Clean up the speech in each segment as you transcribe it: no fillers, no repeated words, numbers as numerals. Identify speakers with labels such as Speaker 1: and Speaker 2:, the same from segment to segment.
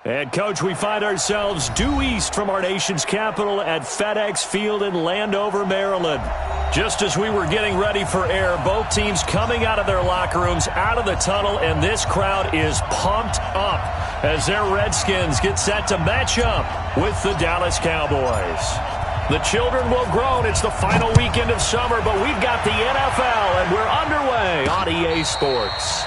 Speaker 1: And, Coach, we find ourselves due east from our nation's capital at FedEx Field in Landover, Maryland. Just as we were getting ready for air, both teams coming out of their locker rooms, out of the tunnel, and this crowd is pumped up as their Redskins get set to match up with the Dallas Cowboys. The children will groan. It's the final weekend of summer, but we've got the NFL, and we're underway on EA Sports.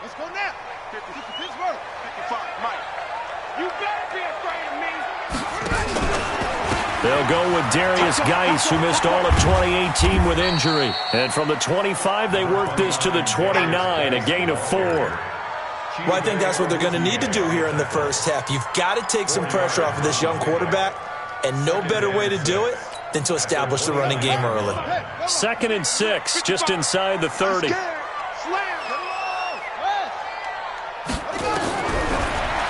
Speaker 2: Let's go now. 50 Pittsburgh. 55 Mike. You better be afraid of me.
Speaker 1: They'll go with Darius Geis, who missed all of 2018 with injury. And from the 25, they work this to the 29, a gain of 4.
Speaker 3: Well, I think that's what they're going to need to do here in the first half. You've got to take some pressure off of this young quarterback, and no better way to do it than to establish the running game early.
Speaker 1: 2nd and 6, just inside the 30.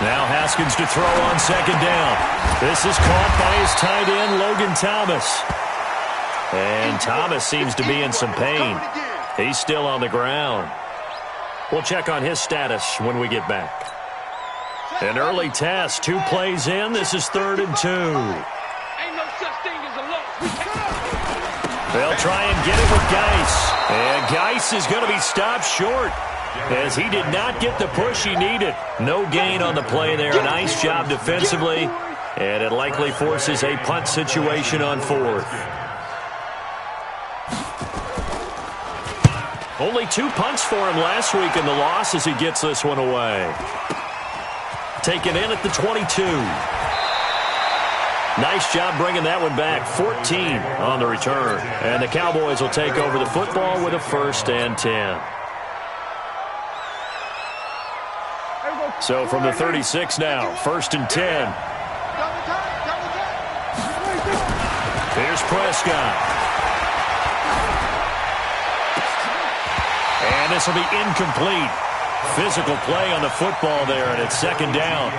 Speaker 1: Now Haskins to throw on 2nd down. This is caught by his tight end, Logan Thomas. And Thomas seems to be in some pain. He's still on the ground. We'll check on his status when we get back. An early test, 2 plays in. This is 3rd and 2.
Speaker 2: Ain't no such thing as a loss.
Speaker 1: They'll try and get it with Geis. And Geis is going to be stopped short, as he did not get the push he needed. No gain on the play there. Nice job defensively. And it likely forces a punt situation on 4th. Only 2 punts for him last week in the loss as he gets this one away. Taken in at the 22. Nice job bringing that one back. 14 on the return. And the Cowboys will take over the football with a 1st and 10. So from the 36 now, 1st and 10. Here's Prescott. And this will be incomplete. Physical play on the football there, and it's 2nd down.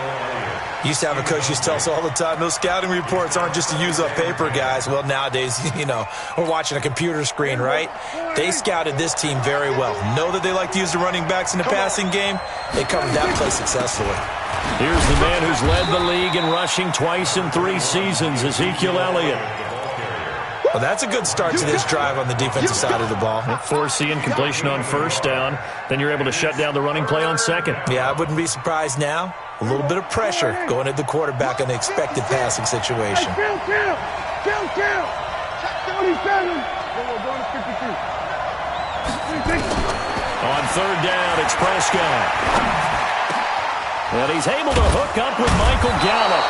Speaker 3: Used to have a coach used to tell us all the time, those scouting reports aren't just to use up paper, guys. Well, nowadays, we're watching a computer screen, right? They scouted this team very well. Know that they like to use the running backs in the passing game. They covered that play successfully.
Speaker 1: Here's the man who's led the league in rushing twice in 3 seasons, Ezekiel Elliott.
Speaker 3: Well, that's a good start to this drive on the defensive side of the ball.
Speaker 1: Forcing incompletion on 1st down. Then you're able to shut down the running play on 2nd.
Speaker 3: Yeah, I wouldn't be surprised now. A little bit of pressure going at the quarterback in an expected passing situation.
Speaker 2: Kill. Check 27.
Speaker 1: On 3rd down, it's Prescott. And he's able to hook up with Michael Gallup.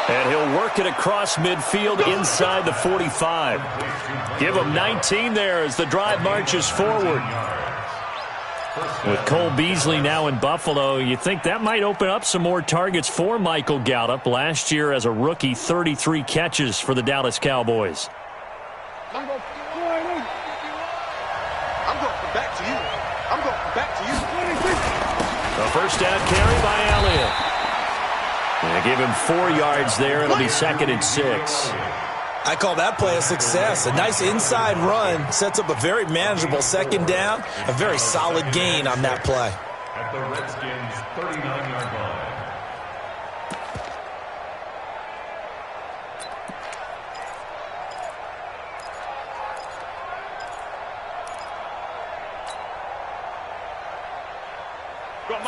Speaker 1: And he'll work it across midfield inside the 45. Give him 19 there as the drive marches forward. With Cole Beasley now in Buffalo, you think that might open up some more targets for Michael Gallup. Last year as a rookie, 33 catches for the Dallas Cowboys.
Speaker 2: I'm going back to you.
Speaker 1: A 1st down carry by Elliott. And give him 4 yards there. It'll be 2nd and 6.
Speaker 3: I call that play a success. A nice inside run sets up a very manageable 2nd down. A very solid gain on that play.
Speaker 4: At the Redskins' 39-yard line.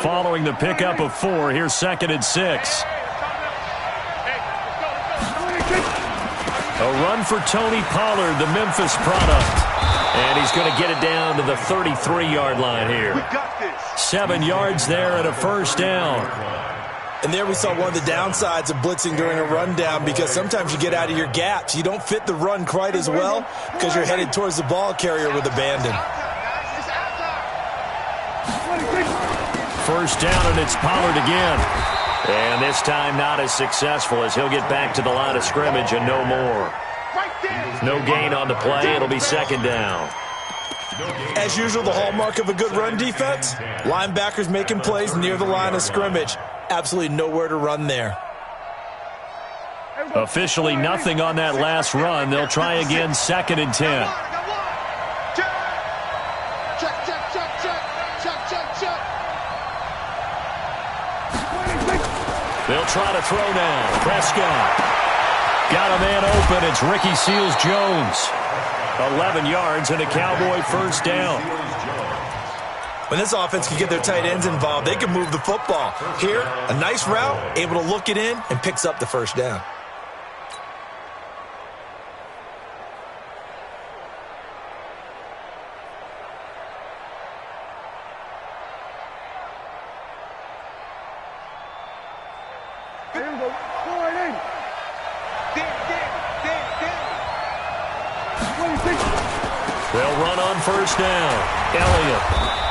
Speaker 1: Following the pickup of 4, here's 2nd and 6. A run for Tony Pollard, the Memphis product. And he's going to get it down to the 33-yard line here. 7 yards there and a 1st down.
Speaker 3: And there we saw one of the downsides of blitzing during a rundown, because sometimes you get out of your gaps. You don't fit the run quite as well because you're headed towards the ball carrier with abandon.
Speaker 1: 1st down, and it's Pollard again. And this time not as successful, as he'll get back to the line of scrimmage and no more. No gain on the play. It'll be 2nd down.
Speaker 3: As usual, the hallmark of a good run defense, linebackers making plays near the line of scrimmage. Absolutely nowhere to run there.
Speaker 1: Officially nothing on that last run. They'll try again, 2nd and 10. They'll try to throw now. Prescott. Got a man open. It's Ricky Seals-Jones. 11 yards and a Cowboy first down.
Speaker 3: When this offense can get their tight ends involved, they can move the football. Here, a nice route, able to look it in, and picks up the first down.
Speaker 1: They'll run on first down. Elliott.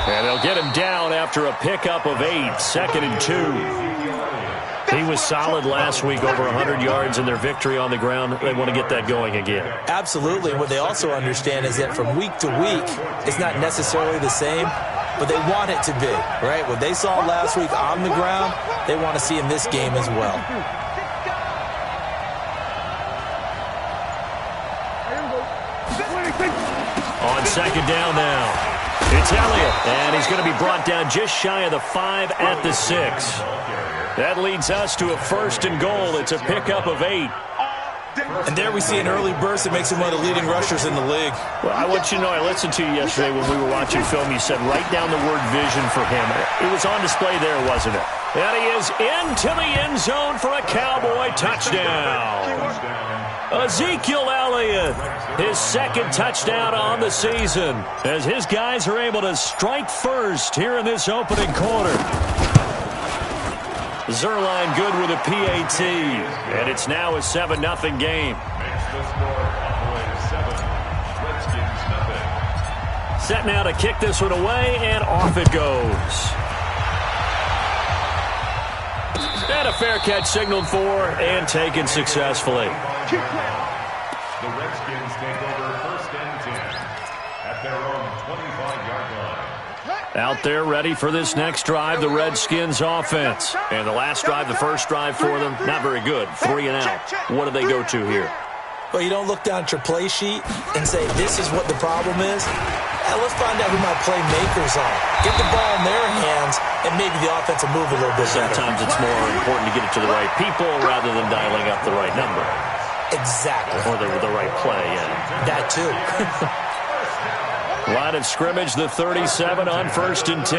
Speaker 1: And they'll get him down after a pickup of 8, 2nd and 2. He was solid last week, over 100 yards in their victory on the ground. They want to get that going again.
Speaker 3: Absolutely. What they also understand is that from week to week, it's not necessarily the same, but they want it to be, right? What they saw last week on the ground, they want to see in this game as well.
Speaker 1: On 2nd down now, it's Elliott, and he's going to be brought down just shy of the 5 at the 6. That leads us to a 1st and goal. It's a pickup of 8.
Speaker 3: And there we see an early burst that makes him one of the leading rushers in the league.
Speaker 1: Well, I want you to know, I listened to you yesterday when we were watching film. You said write down the word vision for him. It was on display there, wasn't it? And he is into the end zone for a Cowboy touchdown. Ezekiel Elliott, his 2nd touchdown on the season, as his guys are able to strike first here in this opening quarter. Zerline good with a PAT, and it's now a 7-0 game. Set now to kick this one away, and off it goes. And a fair catch signaled for and taken successfully.
Speaker 4: The Redskins take over 1st and 10 at their own 25-yard line.
Speaker 1: Out there ready for this next drive, the Redskins offense. And the last drive, the first drive for them, not very good. 3 and out. What do they go to here?
Speaker 3: Well, you don't look down at your play sheet and say, this is what the problem is. Let's find out who my playmakers are. Get the ball in their hands, and maybe the offense will move a little bit better.
Speaker 1: Sometimes it's more important to get it to the right people rather than dialing up the right number.
Speaker 3: Exactly.
Speaker 1: Or the right play, yeah.
Speaker 3: That too.
Speaker 1: Line of scrimmage, the 37 on 1st and 10.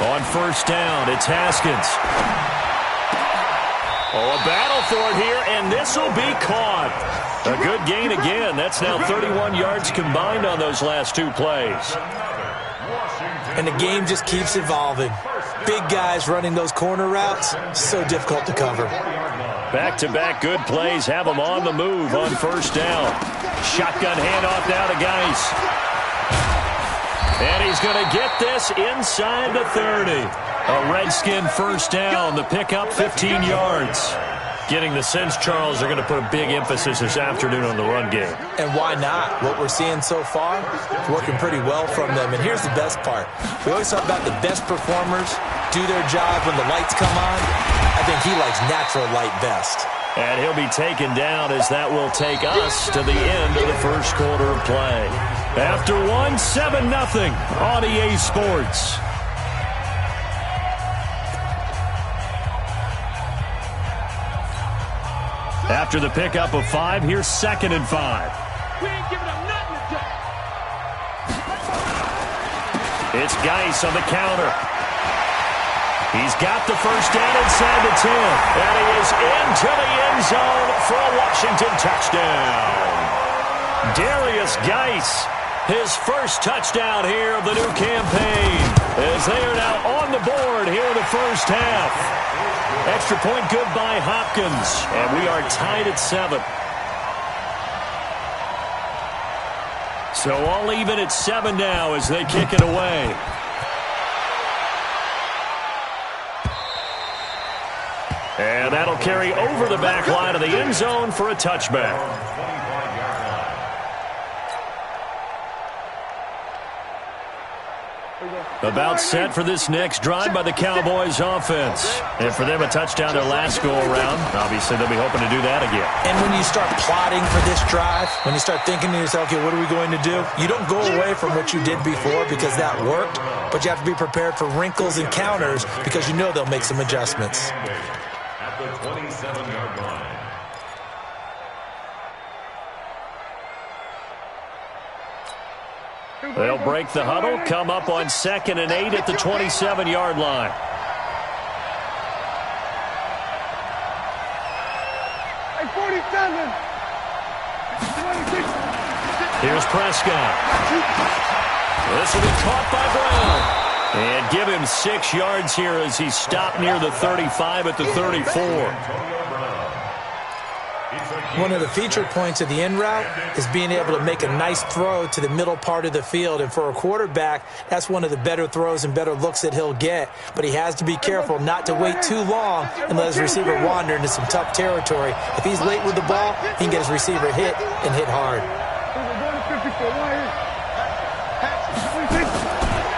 Speaker 1: On first down, it's Haskins. Oh, a battle for it here, and this will be caught. A good gain again. That's now 31 yards combined on those last 2 plays.
Speaker 3: And the game just keeps evolving. Big guys running those corner routes, so difficult to cover.
Speaker 1: Back-to-back good plays have them on the move on first down. Shotgun handoff now to Geis. And he's going to get this inside the 30. A Redskin first down. The pickup 15 yards. Getting the sense, Charles, they're going to put a big emphasis this afternoon on the run game.
Speaker 3: And why not? What we're seeing so far is working pretty well from them. And here's the best part. We always talk about the best performers do their job when the lights come on. I think he likes natural light best.
Speaker 1: And he'll be taken down as that will take us to the end of the first quarter of play. After 7-0 on EA Sports. After the pickup of 5, here's 2nd and 5.
Speaker 2: We ain't giving up nothing today.
Speaker 1: It's Geis on the counter. He's got the first down inside the 10. And he is into the end zone for a Washington touchdown. Darius Geis, his first touchdown here of the new campaign, as they are now on the board here in the first half. Extra point good by Hopkins, and we are tied at 7. So all even at 7 now as they kick it away. And that'll carry over the back line of the end zone for a touchback. About set for this next drive by the Cowboys offense. And for them, a touchdown their last go-around. Obviously, they'll be hoping to do that again.
Speaker 3: And when you start plotting for this drive, when you start thinking to yourself, okay, what are we going to do? You don't go away from what you did before because that worked, but you have to be prepared for wrinkles and counters because you know they'll make some adjustments.
Speaker 4: At the 27-yard line.
Speaker 1: They'll break the huddle, come up on 2nd and 8 at the 27-yard line.
Speaker 2: Hey, 47.
Speaker 1: Here's Prescott. This will be caught by Brown. And give him 6 yards here as he stopped near the 35 at the 34.
Speaker 3: One of the feature points of the in route is being able to make a nice throw to the middle part of the field. And for a quarterback, that's one of the better throws and better looks that he'll get. But he has to be careful not to wait too long and let his receiver wander into some tough territory. If he's late with the ball, he can get his receiver hit and hit hard.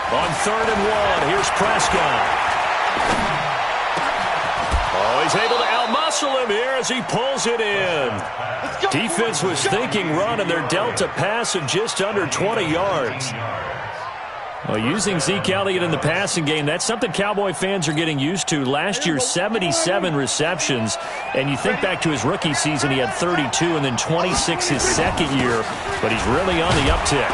Speaker 1: On 3rd and 1, here's Prescott. Oh, he's able to outmuscle him here as he pulls it in. Defense was thinking run, and they're dealt a pass of just under 20 yards. Well, using Zeke Elliott in the passing game, that's something Cowboy fans are getting used to. Last year, 77 receptions, and you think back to his rookie season, he had 32 and then 26 his second year, but he's really on the uptick.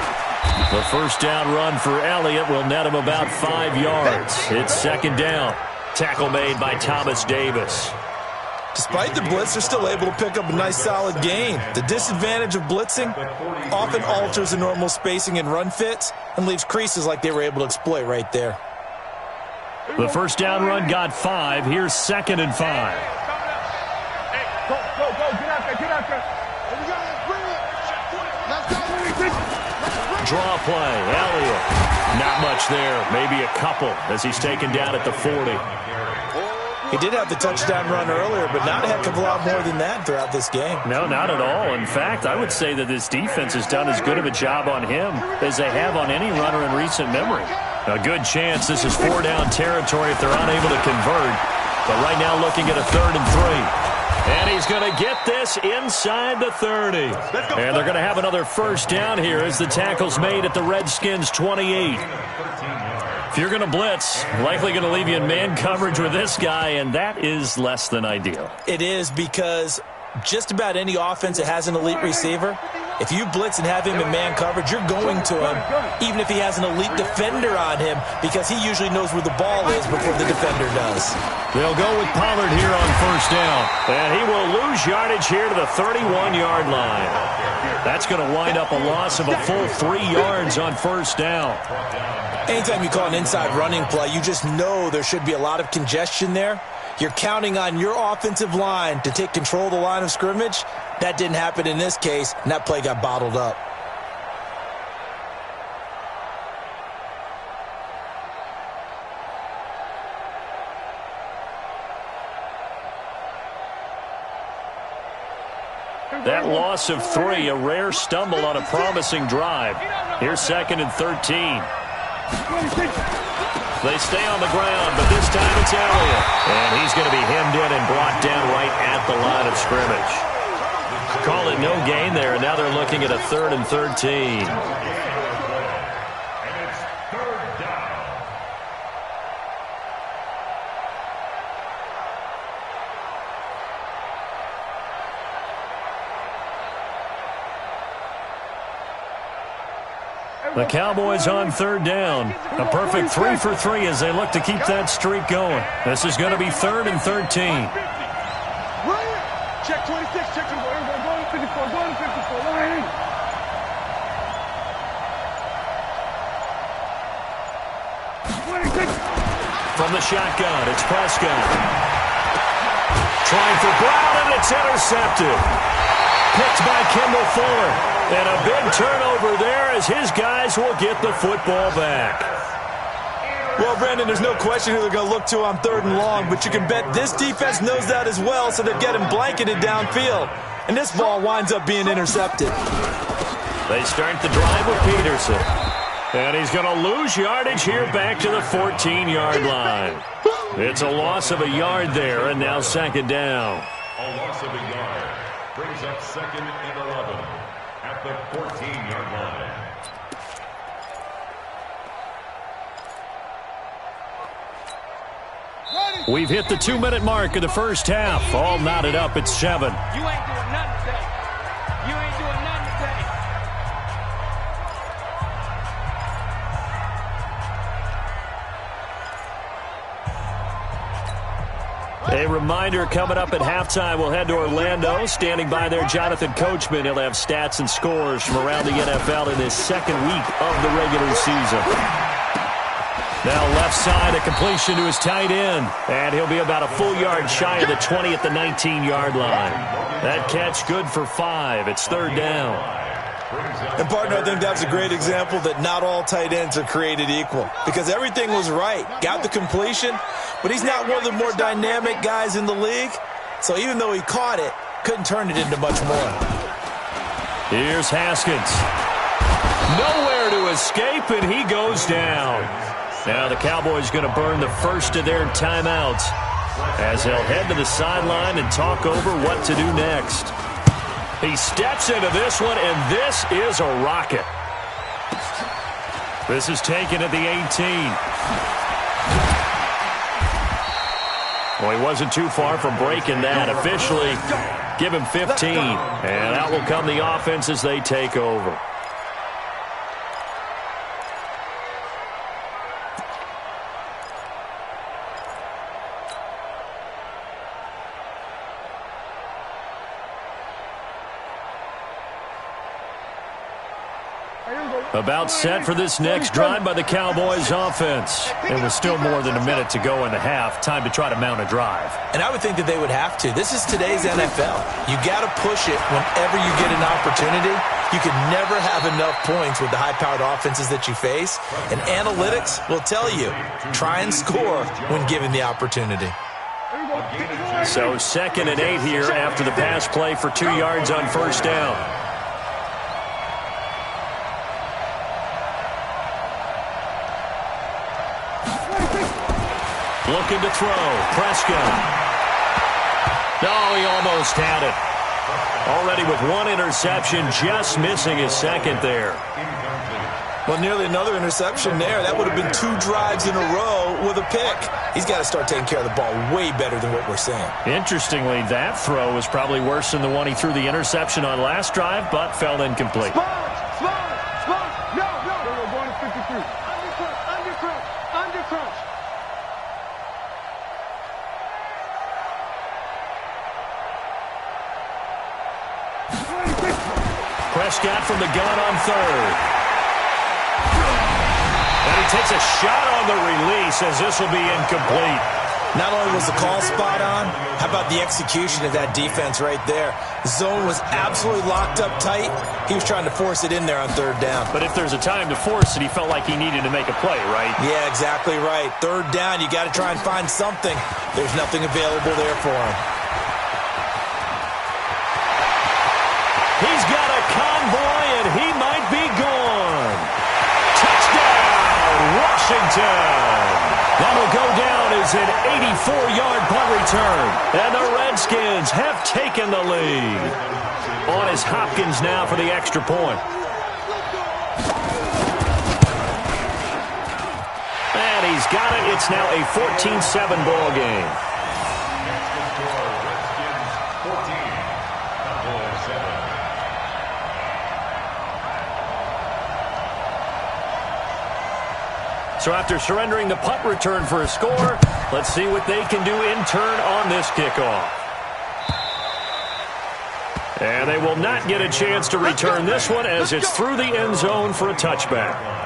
Speaker 1: The first down run for Elliott will net him about 5 yards. It's 2nd down. Tackle made by Thomas Davis.
Speaker 3: Despite the blitz, they're still able to pick up a nice solid gain. The disadvantage of blitzing often alters the normal spacing and run fits and leaves creases like they were able to exploit right there.
Speaker 1: The first down run got 5. Here's 2nd and 5.
Speaker 2: Hey, go, get out there.
Speaker 1: Draw play, Elliott. Not much there, maybe a couple as he's taken down at the 40.
Speaker 3: He did have the touchdown run earlier, but not a heck of a lot more than that throughout this game.
Speaker 1: No, not at all. In fact, I would say that this defense has done as good of a job on him as they have on any runner in recent memory. A good chance this is 4-down territory if they're unable to convert. But right now looking at a 3rd and 3. And he's going to get this inside the 30. And they're going to have another first down here as the tackle's made at the Redskins' 28. If you're going to blitz, likely going to leave you in man coverage with this guy, and that is less than ideal.
Speaker 3: It is because just about any offense that has an elite receiver, if you blitz and have him in man coverage, you're going to him, even if he has an elite defender on him, because he usually knows where the ball is before the defender does.
Speaker 1: They'll go with Pollard here on first down. And he will lose yardage here to the 31-yard line. That's going to wind up a loss of a full 3 yards on first down.
Speaker 3: Anytime you call an inside running play, you just know there should be a lot of congestion there. You're counting on your offensive line to take control of the line of scrimmage. That didn't happen in this case, and that play got bottled up.
Speaker 1: That loss of 3, a rare stumble on a promising drive. Here's 2nd and 13. They stay on the ground, but this time it's Elliott. And he's going to be hemmed in and brought down right at the line of scrimmage. Call it no gain there, and now they're looking at a 3rd and 13. The Cowboys on 3rd down. A perfect 3 for 3 as they look to keep that streak going. This is going to be 3rd and 13.
Speaker 2: Check 26, check 54, go to 54, Ryan.
Speaker 1: From the shotgun, it's Prescott. Trying for Brown, and it's intercepted. Picked by Kimball Fuller. And a big turnover there as his guys will get the football back.
Speaker 3: Well, Brandon, there's no question who they're going to look to on 3rd and long, but you can bet this defense knows that as well, so they're getting blanketed downfield. And this ball winds up being intercepted.
Speaker 1: They start the drive with Peterson. And he's going to lose yardage here back to the 14-yard line. It's a loss of a yard there, and now second down.
Speaker 4: A loss of a yard brings up 2nd and 11 at the 14-yard line.
Speaker 1: We've hit the 2-minute mark of the first half. All knotted up at 7.
Speaker 2: You ain't doing nothing today. You ain't doing nothing today.
Speaker 1: A reminder coming up at halftime, we'll head to Orlando. Standing by there, Jonathan Coachman. He'll have stats and scores from around the NFL in his second week of the regular season. Now left side, a completion to his tight end. And he'll be about a full yard shy of the 20 at the 19-yard line. That catch good for 5. It's third down.
Speaker 3: And, partner, I think that's a great example that not all tight ends are created equal. Because everything was right. Got the completion, but he's not one of the more dynamic guys in the league. So even though he caught it, couldn't turn it into much more.
Speaker 1: Here's Haskins. Nowhere to escape, and he goes down. Now the Cowboys going to burn the first of their timeouts as they'll head to the sideline and talk over what to do next. He steps into this one, and this is a rocket. This is taken at the 18. Well, he wasn't too far from breaking that. Officially, give him 15. And out will come the offense as they take over. About set for this next drive by the Cowboys offense. And with still more than a minute to go in the half, time to try to mount a drive.
Speaker 3: And I would think that they would have to. This is today's NFL. You got to push it whenever you get an opportunity. You can never have enough points with the high-powered offenses that you face. And analytics will tell you, try and score when given the opportunity.
Speaker 1: So 2nd and 8 here after the pass play for 2 yards on first down. Looking to throw. Prescott. Oh, he almost had it. Already with 1 interception, just missing his second there.
Speaker 3: Well, nearly another interception there. That would have been 2 drives in a row with a pick. He's got to start taking care of the ball way better than what we're seeing.
Speaker 1: Interestingly, that throw was probably worse than the one he threw the interception on last drive, but fell incomplete.
Speaker 2: Smart. No. We're going to 53. Under crunch.
Speaker 1: Prescott from the gun on 3rd. And he takes a shot on the release as this will be incomplete.
Speaker 3: Not only was the call spot on, how about the execution of that defense right there? The zone was absolutely locked up tight. He was trying to force it in there on 3rd down.
Speaker 1: But if there's a time to force it, he felt like he needed to make a play, right?
Speaker 3: Yeah, exactly right. 3rd down, you got to try and find something. There's nothing available there for him.
Speaker 1: He's got a convoy, and he might be gone. Touchdown, Washington. That'll go down as an 84-yard punt return. And the Redskins have taken the lead. On is Hopkins now for the extra point. And he's got it. It's now a 14-7 ball game. So after surrendering the punt return for a score, let's see what they can do in turn on this kickoff. And they will not get a chance to return this one as it's through the end zone for a touchback.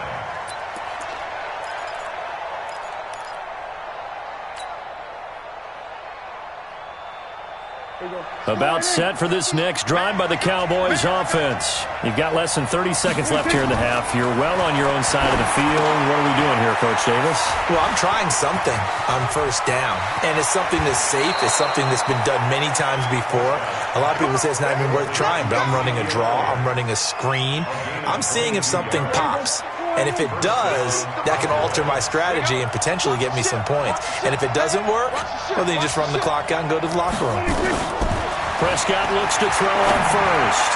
Speaker 1: About set for this next drive by the Cowboys offense. You've got less than 30 seconds left here in the half. You're well on your own side of the field. What are we doing here, Coach Davis?
Speaker 3: Well, I'm trying something on 1st down. And it's something that's safe. It's something that's been done many times before. A lot of people say it's not even worth trying, but I'm running a draw. I'm running a screen. I'm seeing if something pops. And if it does, that can alter my strategy and potentially get me some points. And if it doesn't work, well, then you just run the clock out and go to the locker room.
Speaker 1: Prescott looks to throw on first.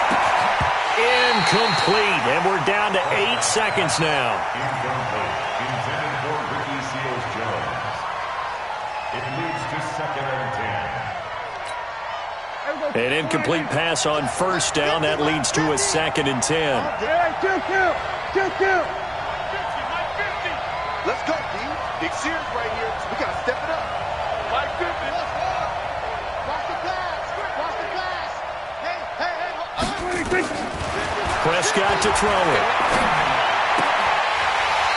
Speaker 1: Incomplete, and we're down to 8 seconds now.
Speaker 4: Incomplete. Intended for Ricky Seals-Jones. It leads to 2nd and 10.
Speaker 1: An incomplete pass on first down. That leads to a 2nd and 10.
Speaker 2: Hey, two. Let's go, D. Big series right here. We got to step it up. Like 50. Watch the glass. Hey.
Speaker 1: Prescott to throw it.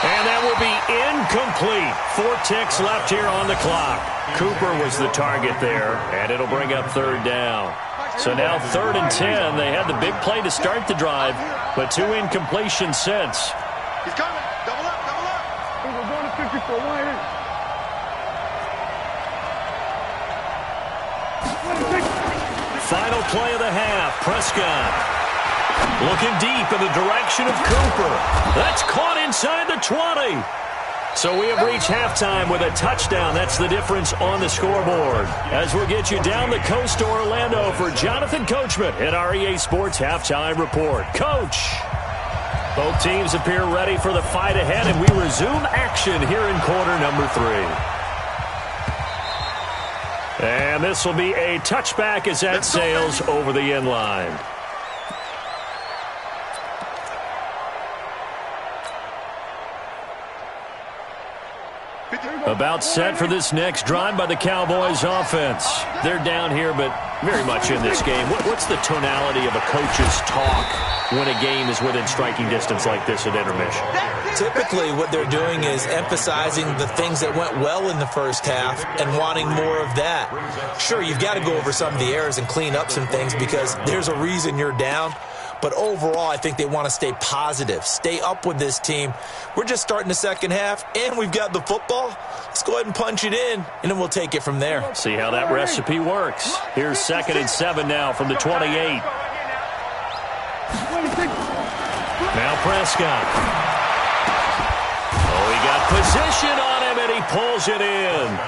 Speaker 1: And that will be incomplete. 4 ticks left here on the clock. Cooper was the target there, and it'll bring up 3rd down. So now 3rd and 10. They had the big play to start the drive, but 2 incompletions since.
Speaker 2: He's coming. Double up. Hey, we're going to 54. Wide in.
Speaker 1: Final play of the half. Prescott looking deep in the direction of Cooper. That's caught inside the 20. So we have reached halftime with a touchdown. That's the difference on the scoreboard. As we'll get you down the coast to Orlando for Jonathan Coachman at our EA Sports Halftime Report. Coach, both teams appear ready for the fight ahead, and we resume action here in quarter number 3. And this will be a touchback as that sails over the end line. About set for this next drive by the Cowboys offense. They're down here, but very much in this game. What's the tonality of a coach's talk when a game is within striking distance like this at intermission?
Speaker 3: Typically, what they're doing is emphasizing the things that went well in the first half and wanting more of that. Sure, you've got to go over some of the errors and clean up some things because there's a reason you're down. But overall, I think they want to stay positive, stay up with this team. We're just starting the second half, and we've got the football. Let's go ahead and punch it in, and then we'll take it from there.
Speaker 1: See how that recipe works. Here's 2nd and 7 now from the 28. Now Prescott. Oh, he got position on him, and he pulls it in.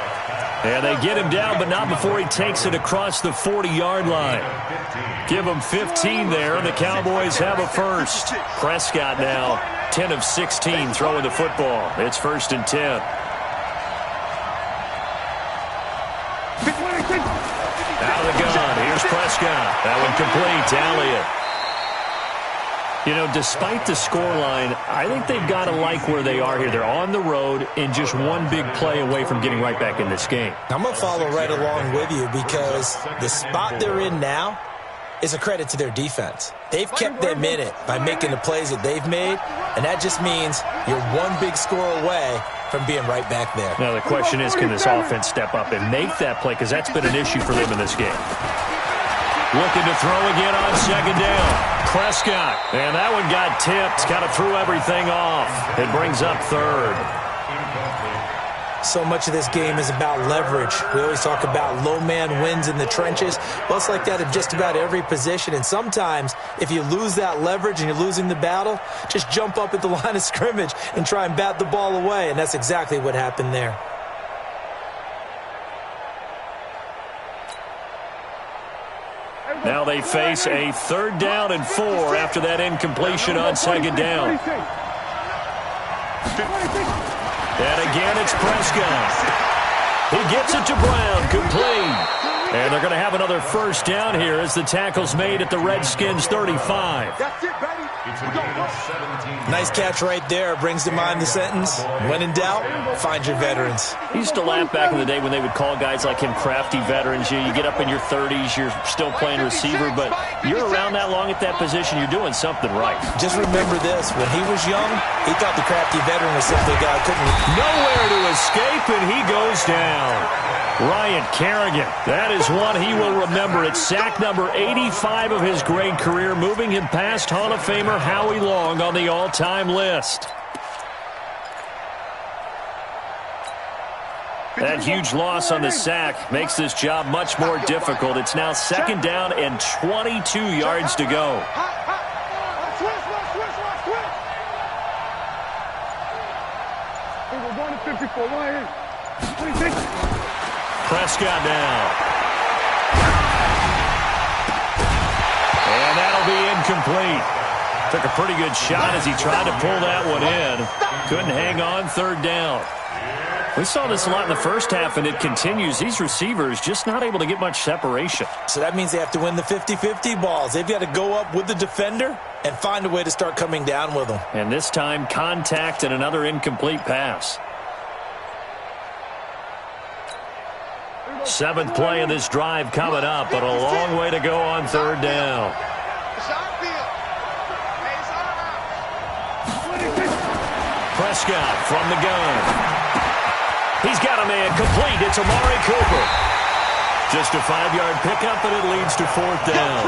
Speaker 1: And they get him down, but not before he takes it across the 40-yard line. Give him 15 there, and the Cowboys have a first. Prescott now 10 of 16 throwing the football. It's 1st and 10. Out of the gun. Here's Prescott. That one complete to Elliott. You know, despite the scoreline, I think they've got to like where they are here. They're on the road and just one big play away from getting right back in this game.
Speaker 3: I'm going to follow right along with you because the spot they're in now is a credit to their defense. They've kept them in it by making the plays that they've made, and that just means you're one big score away from being right back there.
Speaker 1: Now the question is, can this offense step up and make that play? Because that's been an issue for them in this game. Looking to throw again on 2nd down. Prescott. And that one got tipped. Kind of threw everything off. It brings up 3rd.
Speaker 3: So much of this game is about leverage. We always talk about low man wins in the trenches. Well, it's like that in just about every position. And sometimes, if you lose that leverage and you're losing the battle, just jump up at the line of scrimmage and try and bat the ball away. And that's exactly what happened there.
Speaker 1: Now they face a 3rd down and 4 after that incompletion on 2nd down. And again, it's Prescott. He gets it to Brown, complete. And they're going to have another first down here as the tackle's made at the Redskins' 35.
Speaker 2: That's it, baby.
Speaker 3: Nice catch right there. Brings to mind the sentence, when in doubt, find your veterans.
Speaker 1: I used to laugh back in the day when they would call guys like him crafty veterans. You get up in your 30s, you're still playing receiver, but you're around that long at that position, you're doing something right.
Speaker 3: Just remember this, when he was young, he thought the crafty veteran was simply a guy who couldn't...
Speaker 1: Nowhere to escape, and he goes down. Ryan Kerrigan, that is one he will remember. It's sack number 85 of his great career, moving him past Hall of Famer Howie Long on the all-time list. That huge loss on the sack makes this job much more difficult. It's now 2nd down and 22 yards to go. Prescott now. And that'll be incomplete. Took a pretty good shot as he tried to pull that one in. Couldn't hang on, third down. We saw this a lot in the first half, and it continues. These receivers just not able to get much separation.
Speaker 3: So that means they have to win the 50-50 balls. They've got to go up with the defender and find a way to start coming down with them.
Speaker 1: And this time, contact and another incomplete pass. Seventh play of this drive coming up, but a long way to go on third down. Prescott from the gun. He's got a man complete. It's Amari Cooper. Just a 5-yard pickup, and it leads to fourth down.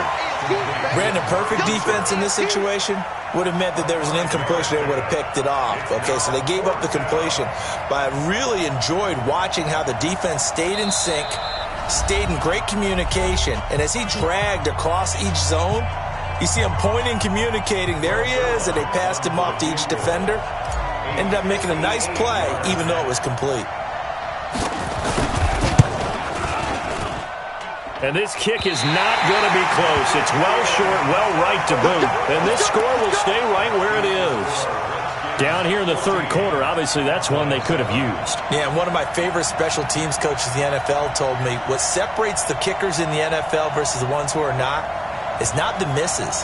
Speaker 3: Brandon, perfect defense in this situation would have meant that there was an incompletion. They would have picked it off. Okay, so they gave up the completion. But I really enjoyed watching how the defense stayed in sync, stayed in great communication, and as he dragged across each zone, you see him pointing, communicating. There he is, and they passed him off to each defender. Ended up making a nice play, even though it was complete.
Speaker 1: And this kick is not going to be close. It's well short, well right to boot. And this score will stay right where it is. Down here in the third quarter, obviously that's one they could have used.
Speaker 3: Yeah, and one of my favorite special teams coaches in the NFL told me what separates the kickers in the NFL versus the ones who are not is not the misses.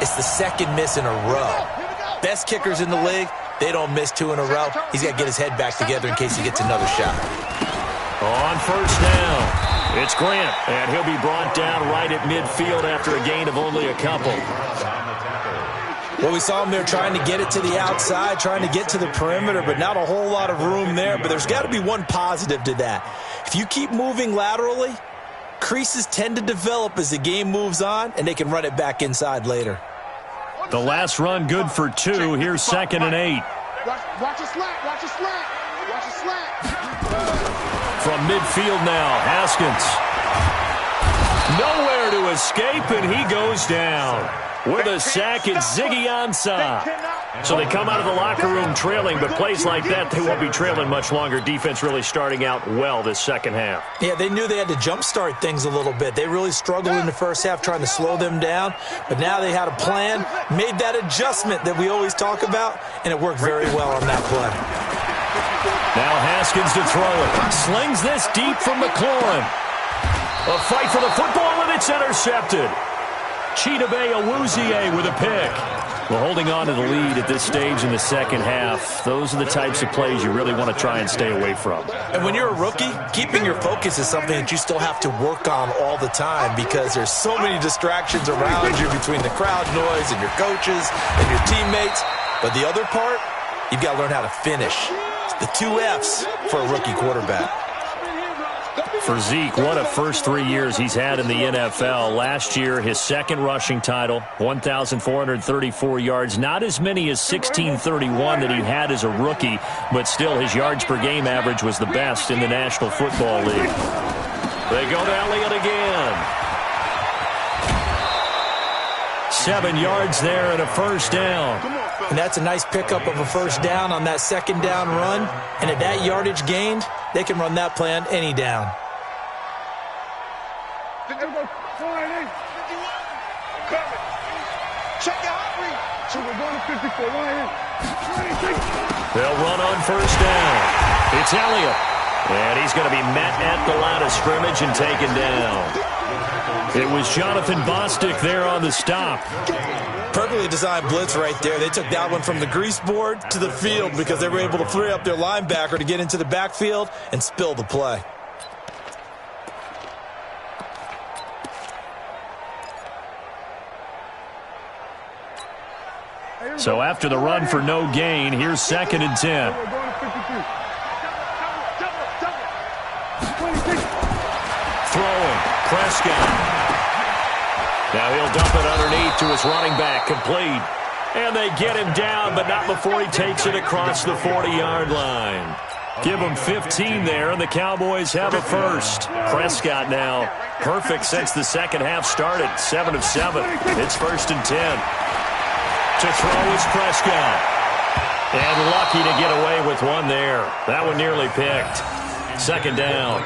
Speaker 3: It's the second miss in a row. Best kickers in the league, they don't miss 2 in a row. He's got to get his head back together in case he gets another shot.
Speaker 1: On first down, it's Grant, and he'll be brought down right at midfield after a gain of only a couple.
Speaker 3: Well, we saw him there trying to get it to the outside, trying to get to the perimeter, but not a whole lot of room there. But there's got to be one positive to that. If you keep moving laterally, creases tend to develop as the game moves on, and they can run it back inside later.
Speaker 1: The last run good for 2. Here's 2nd and 8.
Speaker 2: Watch a slant. Watch a slant. Watch a slant.
Speaker 1: From midfield now, Haskins. Nowhere to escape, and he goes down. With a sack, it's Ziggy Ansah. So they come out of the locker room trailing, but plays like that, they won't be trailing much longer. Defense really starting out well this second half.
Speaker 3: Yeah, they knew they had to jumpstart things a little bit. They really struggled in the first half trying to slow them down, but now they had a plan, made that adjustment that we always talk about, and it worked very well on that play.
Speaker 1: Now Haskins to throw it. Slings this deep from McLaurin. A fight for the football, and it's intercepted. Chidobe Awuzie with a pick. Well, holding on to the lead at this stage in the second half, those are the types of plays you really want to try and stay away from.
Speaker 3: And when you're a rookie, keeping your focus is something that you still have to work on all the time because there's so many distractions around you between the crowd noise and your coaches and your teammates. But the other part, you've got to learn how to finish. It's the 2 F's for a rookie quarterback.
Speaker 1: For Zeke, what a first 3 years he's had in the NFL. Last year, his second rushing title, 1,434 yards. Not as many as 1,631 that he had as a rookie, but still his yards per game average was the best in the National Football League. They go to Elliott again. 7 yards there and a first down.
Speaker 3: And that's a nice pickup of a first down on that second down run. And at that yardage gained, they can run that play on any down.
Speaker 1: They'll run on first down. It's Elliott. And he's going to be met at the line of scrimmage and taken down. It was Jonathan Bostic there on the stop.
Speaker 3: Perfectly designed blitz right there. They took that one from the grease board to the field because they were able to free up their linebacker to get into the backfield and spill the play.
Speaker 1: So after the run for no gain, here's 2nd and 10. Throwing, Prescott. Now he'll dump it underneath to his running back, complete. And they get him down, but not before he takes it across the 40-yard line. Give him 15 there, and the Cowboys have a first. Prescott now, perfect since the second half started, 7 of 7. It's 1st and 10. To throw is Prescott. And lucky to get away with one there. That one nearly picked. Second down.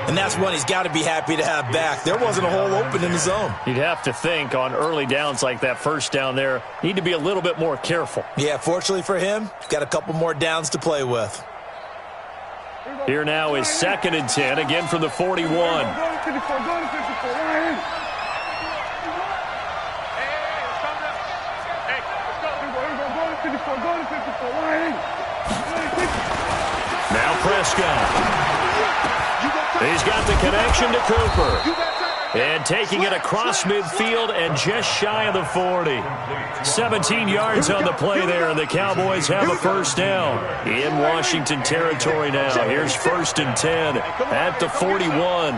Speaker 3: And that's one he's got to be happy to have back. There wasn't a hole open in the zone.
Speaker 1: You'd have to think on early downs like that first down there, need to be a little bit more careful.
Speaker 3: Yeah, fortunately for him, got a couple more downs to play with.
Speaker 1: Here now is 2nd and 10, again from the 41. Now Prescott. He's got the connection to Cooper. And taking it across midfield and just shy of the 40. 17 yards on the play there, and the Cowboys have a first down. In Washington territory now. Here's 1st and 10 at the 41.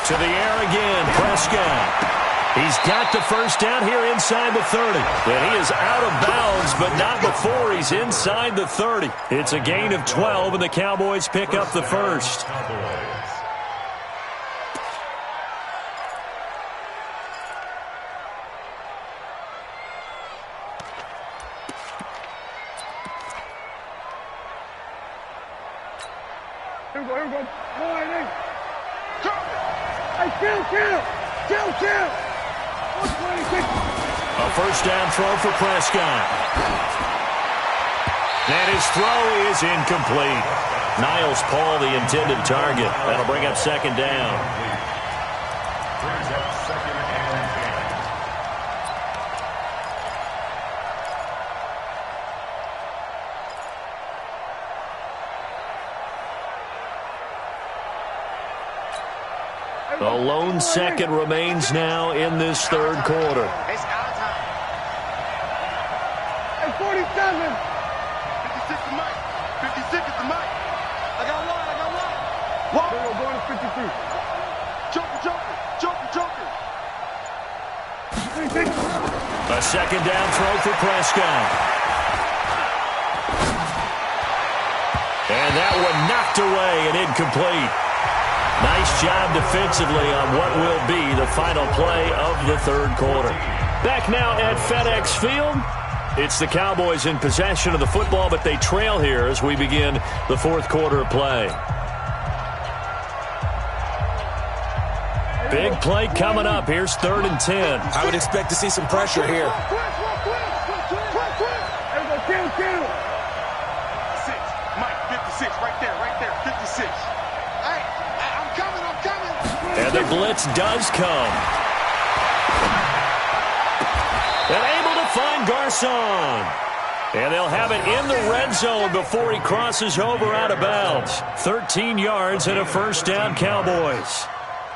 Speaker 1: To the air again, Prescott. He's got the first down here inside the 30. And he is out of bounds, but not before he's inside the 30. It's a gain of 12, and the Cowboys pick up the first.
Speaker 5: Here we go. Kill.
Speaker 1: A first down throw for Prescott. And his throw is incomplete. Niles Paul, the intended target. That'll bring up 2nd down.
Speaker 4: Brings up 2nd and 10.
Speaker 1: A lone second remains now in this third quarter.
Speaker 2: It's our time.
Speaker 5: Hey, 47.
Speaker 2: 56 to Mike. 56 is the Mike. I got one. Walk.
Speaker 5: We're going to 53.
Speaker 2: Joker.
Speaker 5: 26.
Speaker 1: A second down throw for Prescott. And that one knocked away and incomplete. Nice job defensively on what will be the final play of the third quarter. Back now at FedEx Field. It's the Cowboys in possession of the football, but they trail here as we begin the fourth quarter of play. Big play coming up. Here's 3rd and 10.
Speaker 3: I would expect to see some pressure here.
Speaker 5: Kill.
Speaker 2: 6. Mike, 56. Right there. 56. Hey, I'm coming.
Speaker 1: And the blitz does come. And able to find Garcon. And they'll have it in the red zone before he crosses over out of bounds. 13 yards and a first down, Cowboys.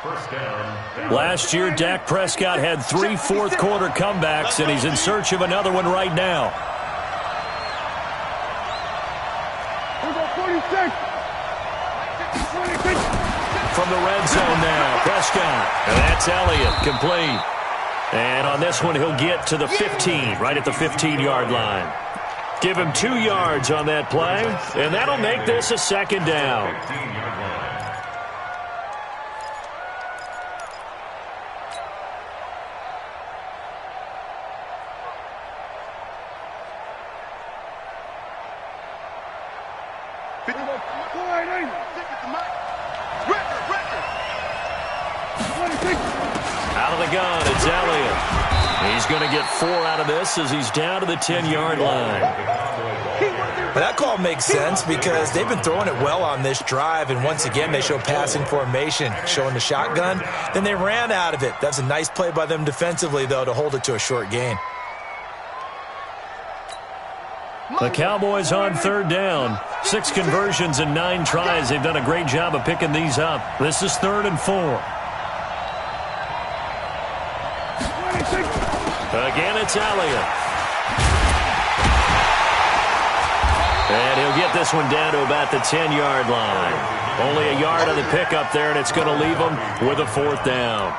Speaker 4: First down.
Speaker 1: Last year, Dak Prescott had 3 fourth-quarter comebacks, and he's in search of another one right now.
Speaker 5: We got 46.
Speaker 1: From the red zone now, Prescott. And that's Elliott, complete. And on this one, he'll get to the 15, right at the 15-yard line. Give him 2 yards on that play, and that'll make this a second down.
Speaker 4: 15-yard line.
Speaker 1: Out of the gun, it's Elliott. He's going to get 4 out of this as he's down to the 10-yard line.
Speaker 3: But that call makes sense because they've been throwing it well on this drive, and once again they show passing formation, showing the shotgun. Then they ran out of it. That's a nice play by them defensively, though, to hold it to a short gain.
Speaker 1: The Cowboys on 3rd down. 6 conversions and 9 tries. They've done a great job of picking these up. This is 3rd and 4. Again, it's Elliott. And he'll get this one down to about the 10-yard line. Only a yard on the pickup there, and it's going to leave them with a 4th down.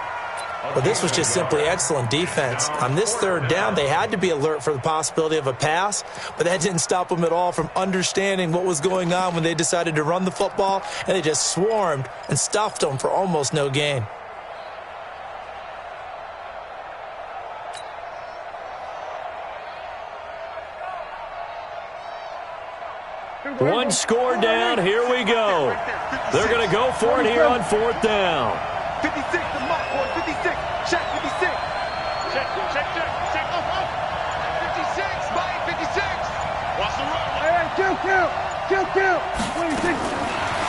Speaker 3: But this was just simply excellent defense. On this 3rd down, they had to be alert for the possibility of a pass, but that didn't stop them at all from understanding what was going on when they decided to run the football, and they just swarmed and stuffed them for almost no gain.
Speaker 1: One score down. Here we go. They're going to go for it here on 4th down.
Speaker 2: 56, the mark, boy. 56. Check, 56. Check. 56, Mike, 56. Watch the run.
Speaker 5: Hey, kill. 26.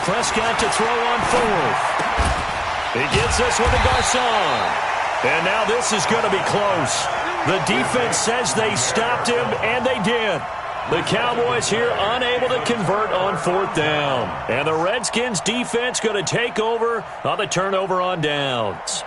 Speaker 1: Prescott to throw on 4th. He gets this one to Garcon. And now this is going to be close. The defense says they stopped him, and they did. The Cowboys here unable to convert on 4th down. And the Redskins defense going to take over on the turnover on downs.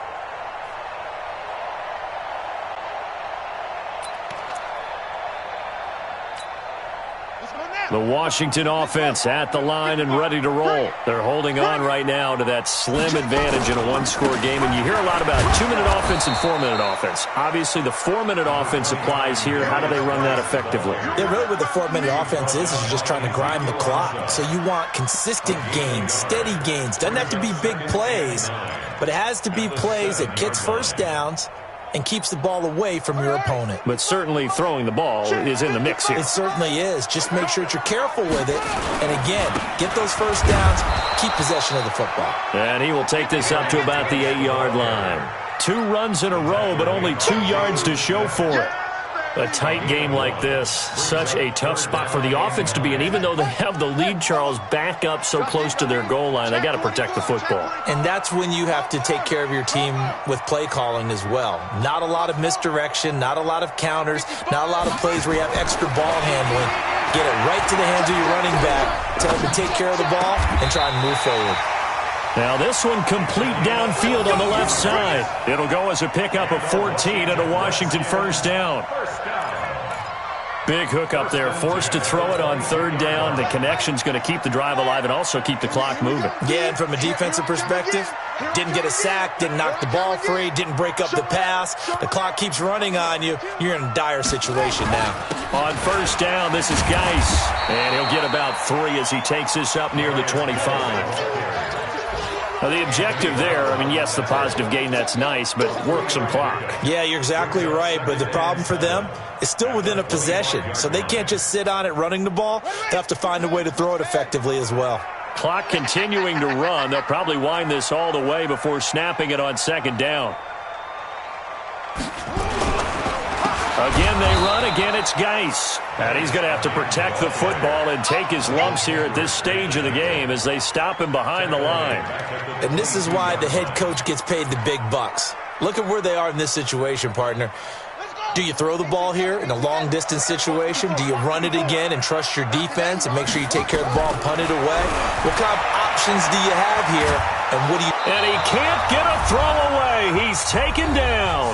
Speaker 1: The Washington offense at the line and ready to roll. They're holding on right now to that slim advantage in a one-score game. And you hear a lot about 2-minute offense and 4-minute offense. Obviously, the 4-minute offense applies here. How do they run that effectively?
Speaker 3: Yeah, really what the 4-minute offense is you're just trying to grind the clock. So you want consistent gains, steady gains. Doesn't have to be big plays, but it has to be plays that gets first downs and keeps the ball away from your opponent.
Speaker 1: But certainly throwing the ball is in the mix here.
Speaker 3: It certainly is. Just make sure that you're careful with it. And again, get those first downs, keep possession of the football.
Speaker 1: And he will take this up to about the 8-yard line. 2 runs in a row, but only 2 yards to show for it. A tight game like this, such a tough spot for the offense to be in. Even though they have the lead, Charles, back up so close to their goal line, they got to protect the football.
Speaker 3: And that's when you have to take care of your team with play calling as well. Not a lot of misdirection, not a lot of counters, not a lot of plays where you have extra ball handling. Get it right to the hands of your running back, tell him to take care of the ball, and try and move forward.
Speaker 1: Now this one complete downfield on the left side. It'll go as a pickup of 14 and a Washington first down. Big hook up there, forced to throw it on 3rd down. The connection's going to keep the drive alive and also keep the clock moving.
Speaker 3: Yeah, and from a defensive perspective, didn't get a sack, didn't knock the ball free, didn't break up the pass. The clock keeps running on you. You're in a dire situation now.
Speaker 1: On 1st down, this is Geis. And he'll get about 3 as he takes this up near the 25. Now, the objective there, I mean, yes, the positive gain, that's nice, but work some clock.
Speaker 3: Yeah, you're exactly right, but the problem for them is still within a possession, so they can't just sit on it running the ball. They have to find a way to throw it effectively as well.
Speaker 1: Clock continuing to run. They'll probably wind this all the way before snapping it on 2nd down. Again, they run. Again, it's Geis. And he's going to have to protect the football and take his lumps here at this stage of the game as they stop him behind the line.
Speaker 3: And this is why the head coach gets paid the big bucks. Look at where they are in this situation, partner. Do you throw the ball here in a long-distance situation? Do you run it again and trust your defense and make sure you take care of the ball and punt it away? What kind of options do you have here, and what do you...
Speaker 1: And he can't get a throw away. He's taken down.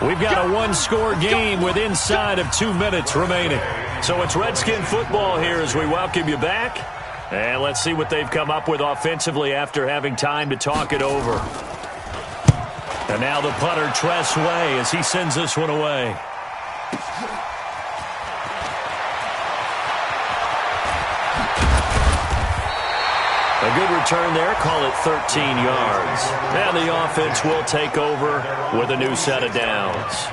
Speaker 1: We've got a one-score game with inside of 2 minutes remaining. So it's Redskin football here as we welcome you back. And let's see what they've come up with offensively after having time to talk it over. And now the punter, Tress Way, as he sends this one away. A good return there, call it 13 yards. And the offense will take over with a new set of downs.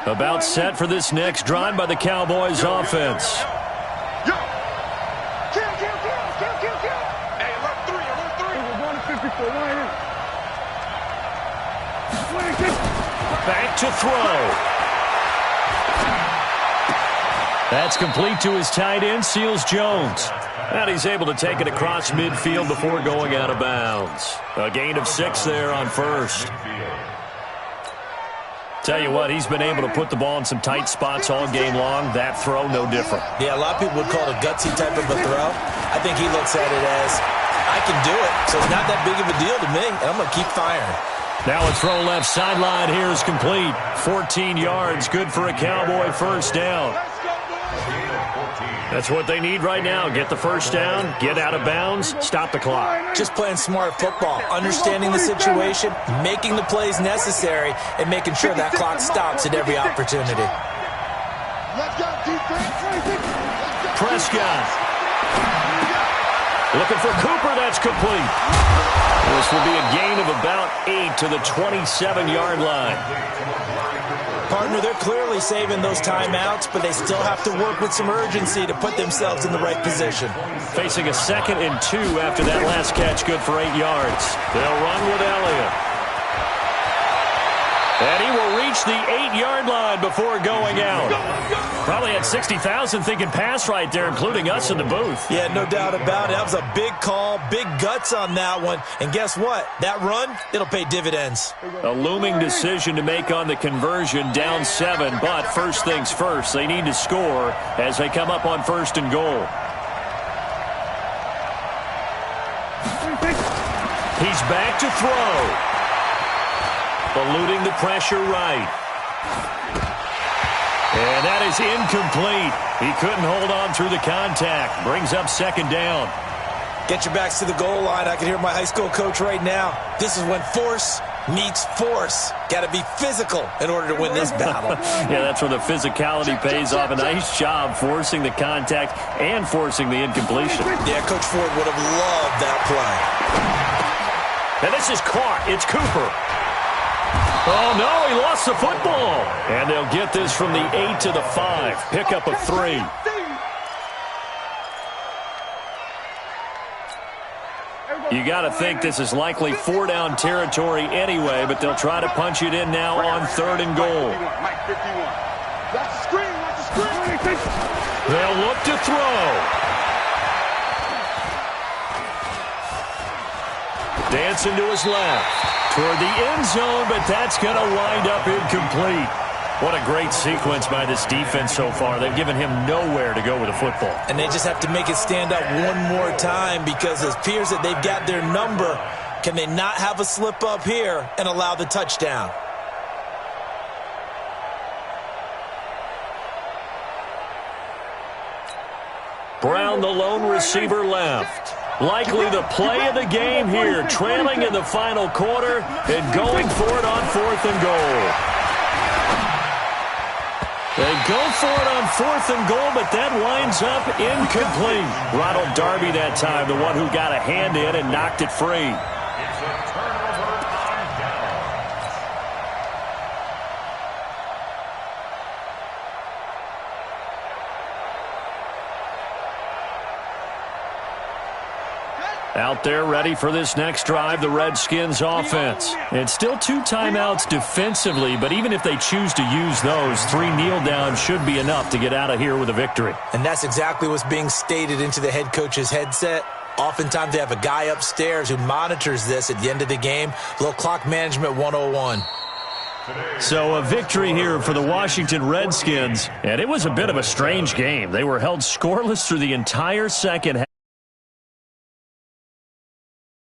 Speaker 1: About set for this next drive by the Cowboys offense. Back to throw. That's complete to his tight end, Seals Jones. And he's able to take it across midfield before going out of bounds. A gain of 6 there on 1st. Tell you what, he's been able to put the ball in some tight spots all game long. That throw, no different.
Speaker 3: Yeah, a lot of people would call it a gutsy type of a throw. I think he looks at it as, I can do it, so it's not that big of a deal to me, and I'm going to keep firing.
Speaker 1: Now a throw left sideline here is complete. 14 yards, good for a Cowboy first down. That's what they need right now. Get the first down, get out of bounds, stop the clock.
Speaker 3: Just playing smart football, understanding the situation, making the plays necessary, and making sure that clock stops at every opportunity.
Speaker 1: Prescott. Looking for Cooper. That's complete. This will be a gain of about 8 to the 27-yard line.
Speaker 3: Partner, they're clearly saving those timeouts, but they still have to work with some urgency to put themselves in the right position.
Speaker 1: Facing a 2nd and 2 after that last catch, good for 8 yards. They'll run with Elliott. And he will reach the 8-yard line before going out. Probably had 60,000 thinking pass right there, including us in the booth.
Speaker 3: Yeah, no doubt about it. That was a big call, big guts on that one. And guess what? That run, it'll pay dividends.
Speaker 1: A looming decision to make on the conversion, down 7. But first things first, they need to score as they come up on 1st and goal. He's back to throw. Eluding the pressure right. And that is incomplete. He couldn't hold on through the contact. Brings up 2nd down.
Speaker 3: Get your backs to the goal line. I can hear my high school coach right now. This is when force meets force. Got to be physical in order to win this battle.
Speaker 1: Yeah, that's where the physicality pays off. A nice job forcing the contact and forcing the incompletion.
Speaker 3: Yeah, Coach Ford would have loved that play.
Speaker 1: And this is caught. It's Cooper. Oh, no, he lost the football. And they'll get this from the 8 to the 5. Pickup of 3. You got to think this is likely 4-down territory anyway, but they'll try to punch it in now on 3rd and goal. They'll look to throw. Dancing to his left. Toward the end zone, but that's going to wind up incomplete. What a great sequence by this defense so far. They've given him nowhere to go with the football.
Speaker 3: And they just have to make it stand up one more time because it appears that they've got their number. Can they not have a slip up here and allow the touchdown?
Speaker 1: Brown, the lone receiver, left. Likely the play of the game here, trailing in the final quarter and going for it on 4th and goal. They go for it on 4th and goal, but that winds up incomplete. Ronald Darby that time, the one who got a hand in and knocked it free.
Speaker 4: It's a turnover on downs.
Speaker 1: Out there ready for this next drive, the Redskins offense. It's still 2 timeouts defensively, but even if they choose to use those, 3 kneel downs should be enough to get out of here with a victory.
Speaker 3: And that's exactly what's being stated into the head coach's headset. Oftentimes they have a guy upstairs who monitors this at the end of the game. A little clock management 101.
Speaker 1: So a victory here for the Washington Redskins, and it was a bit of a strange game. They were held scoreless through the entire second half.